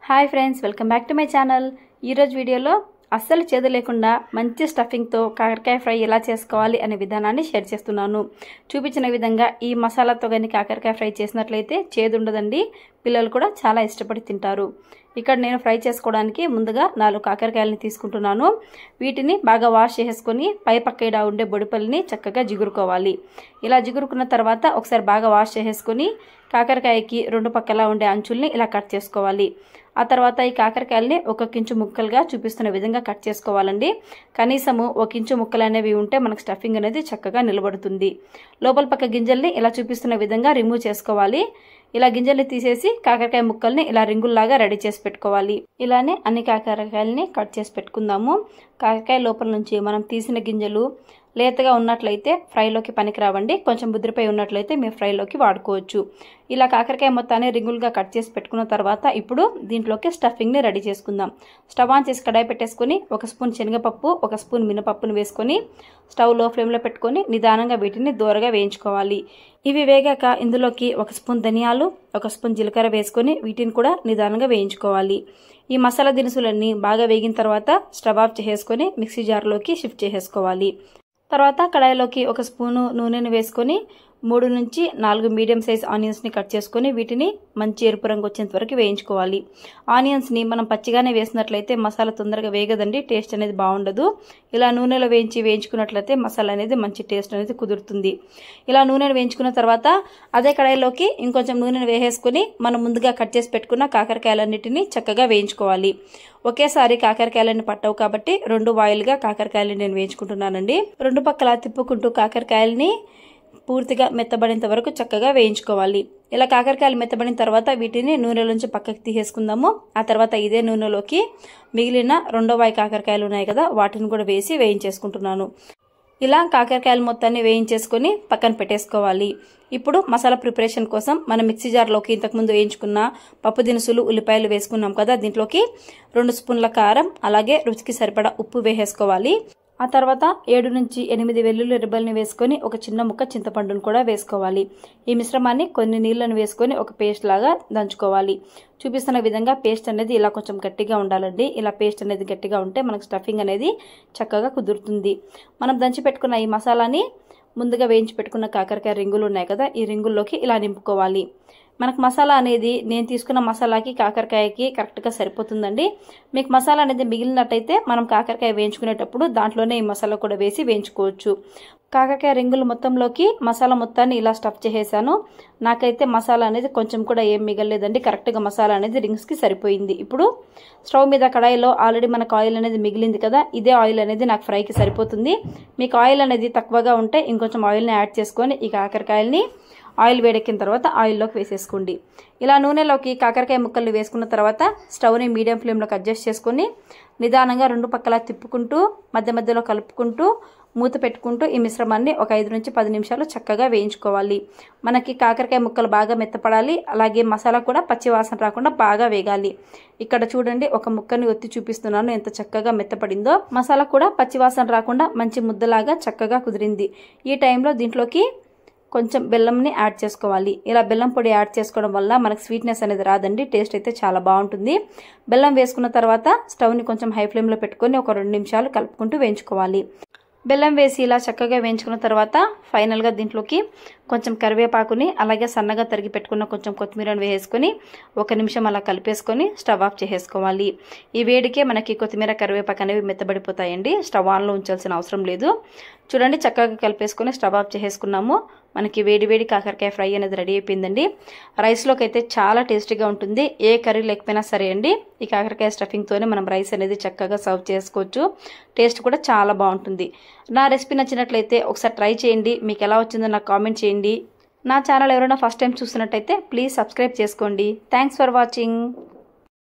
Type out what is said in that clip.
Hi friends, welcome back to my channel. ఈరోజు వీడియోలో అస్సలు చేదు లేకుండా మంచి స్టఫింగ్తో కాకరకాయ ఫ్రై ఎలా చేసుకోవాలి అనే విధానాన్ని షేర్ చేస్తున్నాను. చూపించిన విధంగా ఈ మసాలాతో కానీ కాకరకాయ ఫ్రై చేసినట్లయితే చేదు ఉండదండి. పిల్లలు కూడా చాలా ఇష్టపడి తింటారు. ఇక్కడ నేను ఫ్రై చేసుకోవడానికి ముందుగా 4 కాకరకాయలని తీసుకుంటున్నాను. వీటిని బాగా వాష్ చేసుకొని పై పక్కన ఉండే బొడిపల్ని చక్కగా జిగురుకోవాలి. ఇలా జిగురుకున్న తర్వాత ఒకసారి బాగా వాష్ చేసుకొని కాకరకాయకి 2 పక్కలా ఉండే అంచుల్ని ఇలా కట్ చేసుకోవాలి. ఆ తర్వాత ఈ కాకరకాయల్ని 1 ఇంచు ముక్కలుగా చూపిస్తున్న విధంగా కట్ చేసుకోవాలండి. కనీసము 1 ఇంచు ముక్కలు అనేవి ఉంటే మనకు స్టఫింగ్ అనేది చక్కగా నిలబడుతుంది. లోపల పక్క గింజల్ని ఇలా చూపిస్తున్న విధంగా రిమూవ్ చేసుకోవాలి. ఇలా గింజల్ని తీసేసి కాకరకాయ ముక్కల్ని ఇలా రింగుల్లాగా రెడీ చేసి పెట్టుకోవాలి. ఇలానే అన్ని కాకరకాయలని కట్ చేసి పెట్టుకుందాము. కాకరకాయ లోపల నుంచి మనం తీసిన గింజలు లేతగా ఉన్నట్లయితే ఫ్రైలోకి పనికిరావండి. కొంచెం ముద్రపై ఉన్నట్లయితే మీరు ఫ్రైలోకి వాడుకోవచ్చు. ఇలా కాకరకాయ మొత్తాన్ని రింగులుగా కట్ చేసి పెట్టుకున్న తర్వాత ఇప్పుడు దీంట్లోకి స్టఫింగ్ని రెడీ చేసుకుందాం. స్టవ్ ఆన్ చేసి కడాయి పెట్టేసుకొని 1 స్పూన్ శనగపప్పు, 1 స్పూన్ మినపప్పును వేసుకొని స్టవ్ లో ఫ్లేమ్లో పెట్టుకొని నిదానంగా వీటిని దూరగా వేయించుకోవాలి. ఇవి వేగాక ఇందులోకి 1 స్పూన్ ధనియాలు, 1 స్పూన్ జీలకర్ర వేసుకొని వీటిని కూడా నిదానంగా వేయించుకోవాలి. ఈ మసాలా దినుసులన్నీ బాగా వేగిన తర్వాత స్టవ్ ఆఫ్ చేసుకొని మిక్సీ జార్లోకి షిఫ్ట్ చేసేసుకోవాలి. తర్వాత కడాయిలోకి 1 స్పూను నూనెను వేసుకొని 3 నుంచి 4 మీడియం సైజ్ ఆనియన్స్ని కట్ చేసుకొని వీటిని మంచి ఎరుపు రంగు వచ్చేంత వరకు వేయించుకోవాలి. ఆనియన్స్ని మనం పచ్చిగానే వేసినట్లయితే మసాలా తొందరగా వేగదండి, టేస్ట్ అనేది బాగుండదు. ఇలా నూనెలో వేయించుకున్నట్లయితే మసాలా అనేది మంచి టేస్ట్ అనేది కుదురుతుంది. ఇలా నూనెను వేయించుకున్న తర్వాత అదే కడాయిలోకి ఇంకొంచెం నూనెను వేసేసుకుని మనం ముందుగా కట్ చేసి పెట్టుకున్న కాకరకాయలన్నిటిని చక్కగా వేయించుకోవాలి. ఒకేసారి కాకరకాయలని పట్టవు కాబట్టి 2 వాయిల్గా కాకరకాయలని నేను వేయించుకుంటున్నానండి. 2 పక్కల తిప్పుకుంటూ కాకరకాయలని పూర్తిగా మెత్తబడేంత వరకు చక్కగా వేయించుకోవాలి. ఇలా కాకరకాయలు మెత్తబడిన తర్వాత వీటిని నూనెలోంచి పక్కకి తీసేసుకుందాము. ఆ తర్వాత ఇదే నూనెలోకి మిగిలిన 2వ వాయి కాకరకాయలు ఉన్నాయి కదా, వాటిని కూడా వేసి వేయించేసుకుంటున్నాను. ఇలా కాకరకాయలు మొత్తాన్ని వేయించేసుకొని పక్కన పెట్టేసుకోవాలి. ఇప్పుడు మసాలా ప్రిపరేషన్ కోసం మనం మిక్సీ జార్లోకి ఇంతకుముందు వేయించుకున్న పప్పు దినుసులు, ఉల్లిపాయలు వేసుకున్నాం కదా, దీంట్లోకి 2 స్పూన్ల కారం అలాగే రుచికి సరిపడా ఉప్పు వేసేసుకోవాలి. ఆ తర్వాత 7 నుంచి 8 వెల్లుల్లి రెబ్బల్ని వేసుకొని ఒక చిన్న ముక్క చింతపండును కూడా వేసుకోవాలి. ఈ మిశ్రమాన్ని కొన్ని నీళ్లను వేసుకొని ఒక పేస్ట్ లాగా దంచుకోవాలి. చూపిస్తున్న విధంగా పేస్ట్ అనేది ఇలా కొంచెం గట్టిగా ఉండాలండి. ఇలా పేస్ట్ అనేది గట్టిగా ఉంటే మనకు స్టఫింగ్ అనేది చక్కగా కుదురుతుంది. మనం దంచి పెట్టుకున్న ఈ మసాలాని ముందుగా వేయించి పెట్టుకున్న కాకరకాయ రింగులు ఉన్నాయి కదా, ఈ రింగుల్లోకి ఇలా నింపుకోవాలి. మనకు మసాలా అనేది నేను తీసుకున్న మసాలాకి కాకరకాయకి కరెక్ట్గా సరిపోతుందండి. మీకు మసాలా అనేది మిగిలినట్టయితే మనం కాకరకాయ వేయించుకునేటప్పుడు దాంట్లోనే ఈ మసాలా కూడా వేసి వేయించుకోవచ్చు. కాకరకాయ రింగులు మొత్తంలోకి మసాలా మొత్తాన్ని ఇలా స్టఫ్ చేసేసాను. నాకైతే మసాలా అనేది కొంచెం కూడా ఏం మిగలలేదండి. కరెక్ట్గా మసాలా అనేది రింగ్స్కి సరిపోయింది. ఇప్పుడు స్టవ్ మీద కడాయిలో ఆల్రెడీ మనకు ఆయిల్ అనేది మిగిలింది కదా, ఇదే ఆయిల్ అనేది నాకు ఫ్రైకి సరిపోతుంది. మీకు ఆయిల్ అనేది తక్కువగా ఉంటే ఇంకొంచెం ఆయిల్ని యాడ్ చేసుకొని ఈ కాకరకాయల్ని ఆయిల్ వేడెక్కిన తర్వాత ఆయిల్లోకి వేసేసుకోండి. ఇలా నూనెలోకి కాకరకాయ ముక్కల్ని వేసుకున్న తర్వాత స్టవ్ని మీడియం ఫ్లేమ్లోకి అడ్జస్ట్ చేసుకొని నిదానంగా 2 పక్కలా తిప్పుకుంటూ మధ్య మధ్యలో కలుపుకుంటూ మూత పెట్టుకుంటూ ఈ మిశ్రమాన్ని ఒక 5 నుంచి 10 నిమిషాలు చక్కగా వేయించుకోవాలి. మనకి కాకరకాయ ముక్కలు బాగా మెత్తపడాలి, అలాగే మసాలా కూడా పచ్చి వాసన రాకుండా బాగా వేగాలి. ఇక్కడ చూడండి, ఒక ముక్కని ఒత్తి చూపిస్తున్నాను ఎంత చక్కగా మెత్తపడిందో. మసాలా కూడా పచ్చి వాసన రాకుండా మంచి ముద్దలాగా చక్కగా కుదిరింది. ఈ టైంలో దీంట్లోకి కొంచెం బెల్లంని యాడ్ చేసుకోవాలి. ఇలా బెల్లం పొడి యాడ్ చేసుకోవడం వల్ల మనకు స్వీట్నెస్ అనేది రాదండి, టేస్ట్ అయితే చాలా బాగుంటుంది. బెల్లం వేసుకున్న తర్వాత స్టవ్ని కొంచెం హై ఫ్లేమ్లో పెట్టుకొని ఒక 2 నిమిషాలు కలుపుకుంటూ వేయించుకోవాలి. బెల్లం వేసి ఇలా చక్కగా వేయించుకున్న తర్వాత ఫైనల్గా దీంట్లోకి కొంచెం కరివేపాకుని అలాగే సన్నగా తరిగి పెట్టుకున్న కొంచెం కొత్తిమీరను వేసుకొని 1 నిమిషం అలా కలిపేసుకొని స్టవ్ ఆఫ్ చేసేసుకోవాలి. ఈ వేడికే మనకి కొత్తిమీర, కరివేపాకు అనేవి మెత్తబడిపోతాయండి. స్టవ్ ఆన్లో ఉంచాల్సిన అవసరం లేదు. చూడండి, చక్కగా కలిపేసుకొని స్టవ్ ఆఫ్ చేసేసుకున్నాము. మనకి వేడి వేడి కాకరకాయ ఫ్రై అనేది రెడీ అయిపోయిందండి. రైస్లోకి అయితే చాలా టేస్టీగా ఉంటుంది. ఏ కర్రీ లేకపోయినా సరే అండి, ఈ కాకరకాయ స్టఫింగ్తోనే మనం రైస్ అనేది చక్కగా సర్వ్ చేసుకోవచ్చు. టేస్ట్ కూడా చాలా బాగుంటుంది. నా రెసిపీ నచ్చినట్లయితే ఒకసారి ట్రై చేయండి. మీకు ఎలా వచ్చిందో నాకు కామెంట్ చేయండి. నా ఛానల్ ఎవరైనా ఫస్ట్ టైం చూస్తున్నట్టయితే ప్లీజ్ సబ్స్క్రైబ్ చేసుకోండి. Thanks for watching.